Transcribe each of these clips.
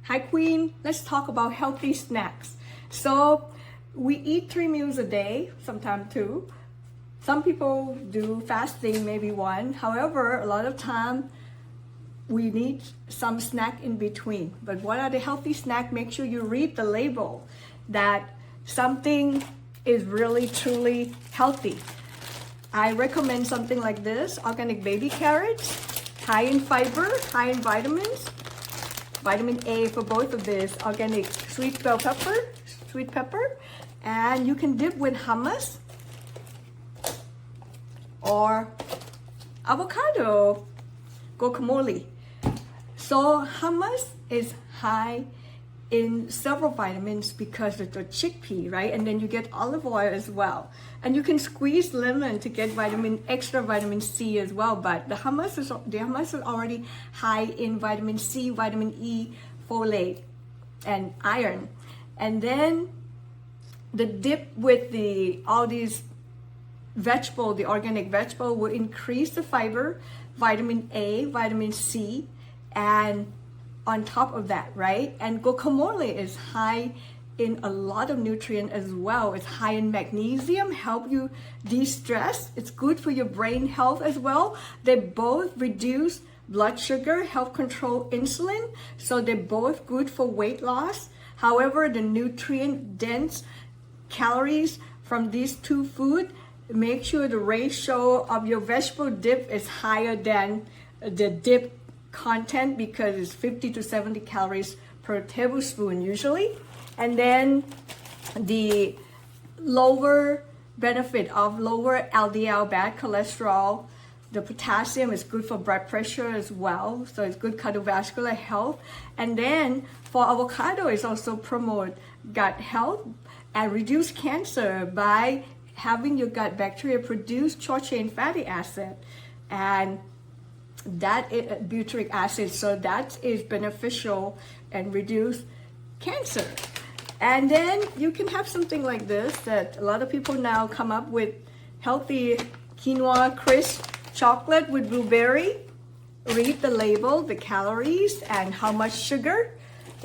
Hi Queen, let's talk about healthy snacks. So we eat 3 meals a day, sometimes 2. Some people do fasting, maybe 1. However, a lot of time we need some snack in between. But what are the healthy snacks? Make sure you read the label that something is really truly healthy. I recommend something like this: organic baby carrots, high in fiber, high in vitamins. Vitamin A for both of these, organic sweet bell pepper, and you can dip with hummus or avocado guacamole. So hummus is high in several vitamins because of the chickpea, right? And then you get olive oil as well. And you can squeeze lemon to get extra vitamin C as well. But the hummus is already high in vitamin C, vitamin E, folate, and iron. And then the dip with all these vegetables, the organic vegetable, will increase the fiber, vitamin A, vitamin C, and on top of that, right? And guacamole is high in a lot of nutrients as well. It's high in magnesium, help you de-stress. It's good for your brain health as well. They both reduce blood sugar, help control insulin. So they're both good for weight loss. However, the nutrient-dense calories from these 2 foods, make sure the ratio of your vegetable dip is higher than the dip content, because it's 50 to 70 calories per tablespoon usually. And then the lower benefit of lower LDL, bad cholesterol. The potassium is good for blood pressure as well, so it's good cardiovascular health. And then for avocado, it's also promote gut health and reduce cancer by having your gut bacteria produce short chain fatty acid, and that is butyric acid, so that is beneficial and reduce cancer. And then you can have something like this that a lot of people now come up with: healthy quinoa crisp chocolate with blueberry. Read the label, the calories, and how much sugar.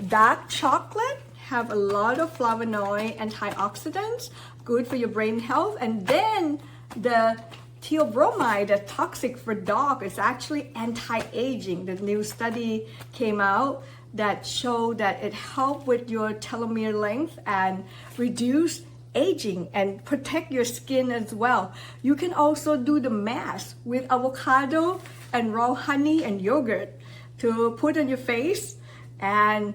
Dark chocolate have a lot of flavonoid, antioxidants, good for your brain health. And then the theobromide, that's toxic for dog, is actually anti-aging. The new study came out that showed that it helped with your telomere length and reduce aging and protect your skin as well. You can also do the mask with avocado and raw honey and yogurt to put on your face, and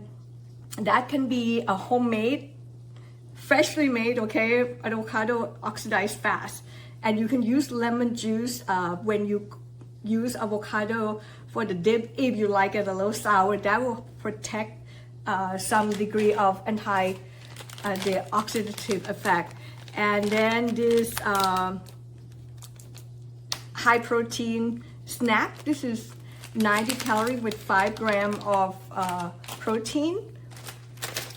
that can be a homemade, freshly made, okay, avocado oxidized fast. And you can use lemon juice when you use avocado for the dip. If you like it a little sour, that will protect some degree of the oxidative effect. And then this high protein snack. This is 90 calories with 5 grams of protein.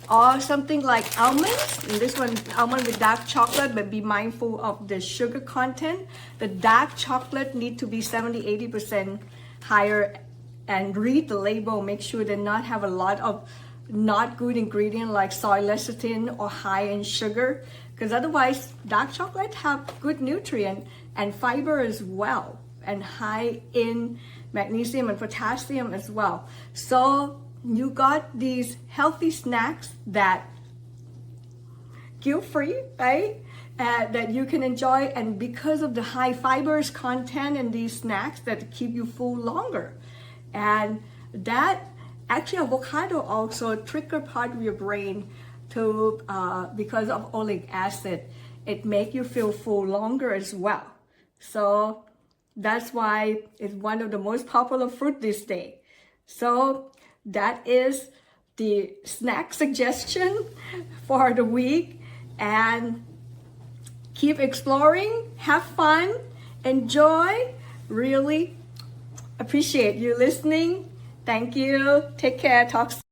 Or something like almonds. And this one, almond with dark chocolate, but be mindful of the sugar content. The dark chocolate need to be 70-80% higher, and read the label. Make sure they not have a lot of not good ingredient like soy lecithin or high in sugar, because otherwise dark chocolate have good nutrient and fiber as well, and high in magnesium and potassium as well. So you got these healthy snacks that guilt-free, right? That you can enjoy, and because of the high fibers content in these snacks, that keep you full longer. And that actually, avocado also trigger part of your brain to because of oleic acid, it make you feel full longer as well. So that's why it's one of the most popular fruit this day. So that is the snack suggestion for the week, and keep exploring, have fun, enjoy. Really appreciate you listening. Thank you. Take care. Talk soon.